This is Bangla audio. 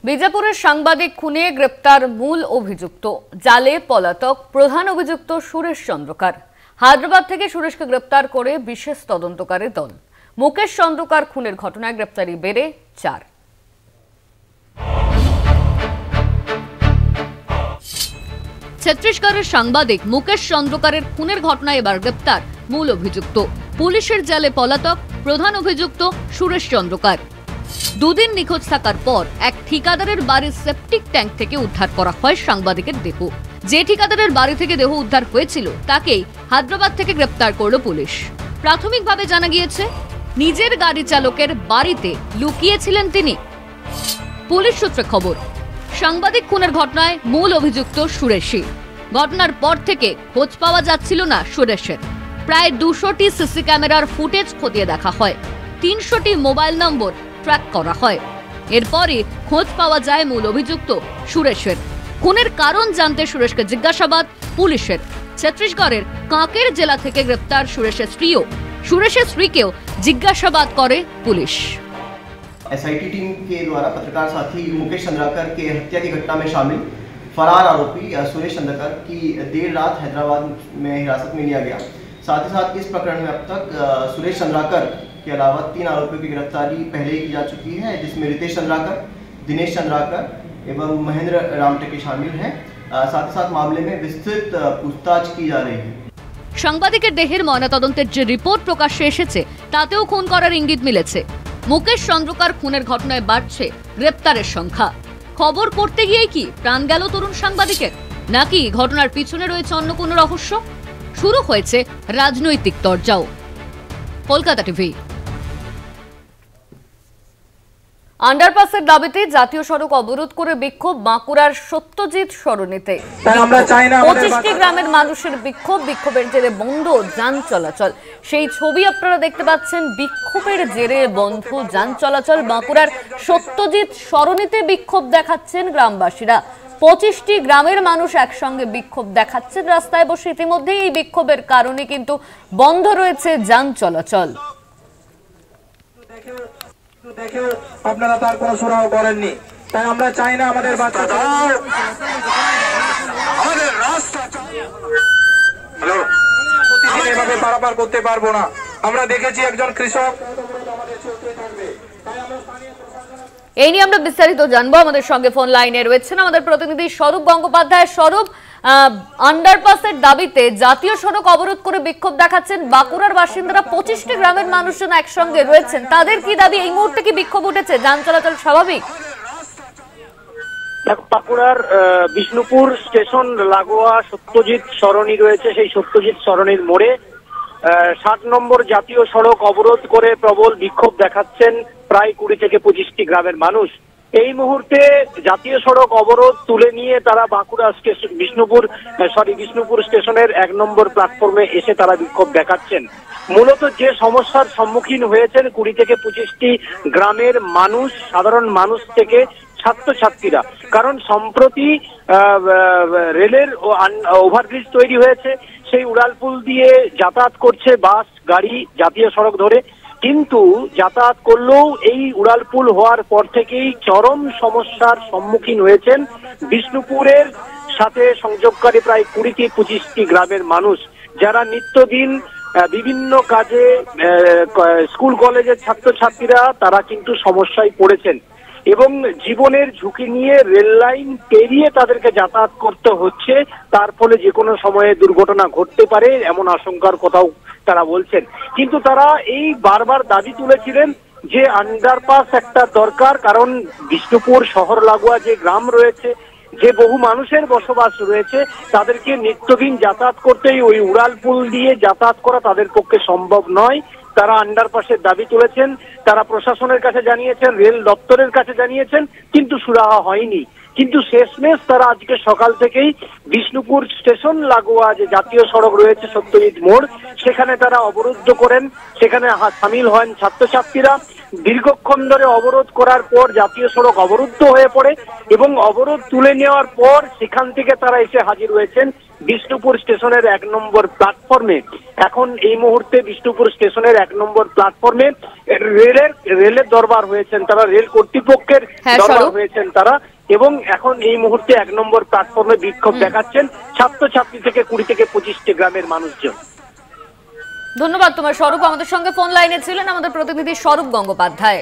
বিজাপুরের সাংবাদিক খুনে গ্রেপ্তার মূল অভিযুক্ত, জালে পলাতক প্রধান অভিযুক্ত সুরেশ চন্দ্রকার। হায়দ্রাবাদ থেকে সুরেশকে গ্রেপ্তার করে বিশেষ তদন্তকারী দল। মুকেশ চন্দ্রকার খুনের ঘটনায় গ্রেপ্তারি বেড়ে 4। ছত্তিশগড়ের সাংবাদিক মুকেশ চন্দ্রকারের খুনের ঘটনায় এবার গ্রেপ্তার মূল অভিযুক্ত, পুলিশের জালে পলাতক প্রধান অভিযুক্ত সুরেশ চন্দ্রকার। দুদিন নিখোঁজ থাকার পর এক ঠিকাদারের বাড়ির সেপটিক ট্যাঙ্ক থেকে উদ্ধার করা হয় সাংবাদিকের দেহ। যে ঠিকাদারের বাড়ি থেকে দেহ উদ্ধার হয়েছিল তাকেই হায়দ্রাবাদ থেকে গ্রেপ্তার করল পুলিশ। প্রাথমিকভাবে জানা গিয়েছে নিজের গাড়ি চালকের বাড়িতে লুকিয়েছিলেন তিনি। পুলিশ সূত্রে খবর, সাংবাদিক খুনের ঘটনায় মূল অভিযুক্ত সুরেশই। ঘটনার পর থেকে খোঁজ পাওয়া যাচ্ছিল না সুরেশের। প্রায় 200টি সিসি ক্যামেরার ফুটেজ খতিয়ে দেখা হয়, 300টি মোবাইল নম্বর ট্র্যাক করা হয়। এরপরই খোঁজ পাওয়া যায় মূল অভিযুক্ত সুরেশের। খুনের কারণ জানতে সুরেশকে জিজ্ঞাসাবাদ পুলিশের। ছত্তিশগড়ের কাঁকের জেলা থেকে গ্রেপ্তার সুরেশের স্ত্রীকেও জিজ্ঞাসাবাদ করে পুলিশ। एसआईटी टीम के द्वारा पत्रकार साथी मुकेश चंद्रकर के हत्या की घटना में शामिल फरार आरोपी सुरेश चंद्रकर की देर रात हैदराबाद में हिरासत में लिया गया। साथ ही साथ इस प्रकरण में अब तक सुरेश चंद्रकर के अलावा 3 आरोपियों की गिरफ्तारी पहले ही की जा चुकी है, जिसमें रितेश चंद्रकर, दिनेश चंद्रकर एवं महेंद्र रामटेके शामिल हैं। साथ ही साथ मामले में विस्तृत पूछताछ की जा रही है। সাংবাদিকের দেহের ময়নাতদন্তের যে রিপোর্ট প্রকাশ্যে এসেছে তাতেও খুন করার ইঙ্গিত মিলেছে। মুকেশ চন্দ্রকার খুনের ঘটনায় বাড়ছে গ্রেপ্তারের সংখ্যা। খবর করতে গিয়েই কি প্রাণ গেল তরুণ সাংবাদিকের, নাকি ঘটনার পিছনে রয়েছে অন্য কোনো রহস্য? শুরু হয়েছে রাজনৈতিক তরজাও। কলকাতা টিভি। আন্ডারপাসের দাবিতে জাতীয় সড়ক অবরোধ করে বিক্ষোভ বাঁকুড়ার সত্যজিৎ সরণিতে। 25টি গ্রামের মানুষের বিক্ষোভের জেরে বন্ধ যান চলাচল। সেই ছবি আপনারা দেখতে পাচ্ছেন, বিক্ষোভের জেরে বন্ধ যান চলাচল। বাঁকুড়ার সত্যজিৎ সরণিতে বিক্ষোভ দেখাচ্ছেন গ্রামবাসীরা। 25টি গ্রামের মানুষ একসঙ্গে বিক্ষোভ দেখাচ্ছেন রাস্তায় বসে। ইতিমধ্যেই এই বিক্ষোভের কারণে কিন্তু বন্ধ রয়েছে যান চলাচল। আপনারা তার কোনো সুরাহ করেননি, তাই আমরা চাই না আমাদের বাচ্চারা এভাবে পারাপার করতে পারবো না। আমরা দেখেছি একজন কৃষক। এই নিয়ে আমরা বিস্তারিত জানবো। আমাদের সঙ্গে ফোন লাইনে রয়েছেন আমাদের প্রতিনিধি স্বরূপ গঙ্গোপাধ্যায়। স্বরূপ, আন্ডারপাসের দাবিতে জাতীয় সড়ক অবরোধ করে বিক্ষোভ দেখাচ্ছেন বাঁকুড়ার বাসিন্দারা। 25টি গ্রামের মানুষজন একসঙ্গে রয়েছেন, তাদের কি দাবি? এই মুহূর্তে কি বিক্ষোভ উঠেছে? যান চলাচল স্বাভাবিক? বাঁকুড়ার বিষ্ণুপুর স্টেশন লাগোয়া সত্যজিৎ সরণি রয়েছে। সেই সত্যজিৎ সরণির মোড়ে 7 নম্বর জাতীয় সড়ক অবরোধ করে প্রবল বিক্ষোভ দেখাচ্ছেন প্রায় 20 থেকে 25টি গ্রামের মানুষ। এই মুহূর্তে জাতীয় সড়ক অবরোধ তুলে নিয়ে তারা বাঁকুড়া স্টেশন বিষ্ণুপুর স্টেশনের 1 নম্বর প্ল্যাটফর্মে এসে তারা বিক্ষোভ দেখাচ্ছেন। মূলত যে সমস্যার সম্মুখীন হয়েছেন 20 থেকে 25টি গ্রামের মানুষ, সাধারণ মানুষ থেকে ছাত্রছাত্রীরা। কারণ সম্প্রতি রেলের ওভারব্রিজ তৈরি হয়েছে, সেই উড়ালপুল দিয়ে যাতায়াত করছে বাস গাড়ি জাতীয় সড়ক ধরে। কিন্তু যাতায়াত করলেও এই উড়ালপুল হওয়ার পর থেকেই চরম সমস্যার সম্মুখীন হয়েছেন বিষ্ণুপুরের সাথে সংযোগকারী প্রায় 20 থেকে 25টি গ্রামের মানুষ, যারা নিত্যদিন বিভিন্ন কাজে স্কুল কলেজের ছাত্রছাত্রীরা তারা কিন্তু সমস্যায় পড়েছেন এবং জীবনের ঝুঁকি নিয়ে রেল লাইন পেরিয়ে তাদেরকে যাতায়াত করতে হচ্ছে। তার ফলে যে কোনো সময়ে দুর্ঘটনা ঘটতে পারে এমন আশঙ্কার কথাও তারা বলছেন। কিন্তু তারা এই বারবার দাবি তুলেছিলেন যে আন্ডারপাস একটা দরকার, কারণ বিষ্ণুপুর শহর লাগোয়া যে গ্রাম রয়েছে, যে বহু মানুষের বসবাস রয়েছে, তাদেরকে নিত্যদিন যাতায়াত করতেই ওই উড়ালপুল দিয়ে যাতায়াত করা তাদের পক্ষে সম্ভব নয়। তারা আন্ডারপাসের দাবি তুলেছেন, তারা প্রশাসনের কাছে জানিয়েছেন, রেল দপ্তরের কাছে জানিয়েছেন, কিন্তু সুরাহা হয়নি। কিন্তু শেষমেশ তারা আজকে সকাল থেকেই বিষ্ণুপুর স্টেশন লাগোয়া যে জাতীয় সড়ক রয়েছে সত্যজিৎ মোড়, সেখানে তারা অবরুদ্ধ করেন। সেখানে সামিল হন ছাত্রছাত্রীরা। দীর্ঘক্ষণ ধরে অবরোধ করার পর জাতীয় সড়ক অবরুদ্ধ হয়ে পড়ে এবং অবরোধ তুলে নেওয়ার পর সেখান থেকে তারা এসে হাজির হয়েছেন বিষ্ণুপুর স্টেশনের 1 নম্বর প্ল্যাটফর্মে। এখন এই মুহূর্তে বিষ্ণুপুর স্টেশনের 1 নম্বর প্ল্যাটফর্মে রেলের দরবার হয়েছেন তারা, রেল কর্তৃপক্ষের দরবার হয়েছেন তারা, এবং এখন এই মুহূর্তে 1 নম্বর প্ল্যাটফর্মে বিক্ষোভ দেখাচ্ছেন ছাত্রছাত্রী থেকে 20 থেকে 25টি গ্রামের মানুষজন। ধন্যবাদ তোমার স্বরূপ, আমাদের সঙ্গে ফোন লাইনে ছিলেন আমাদের প্রতিনিধি স্বরূপ গঙ্গোপাধ্যায়।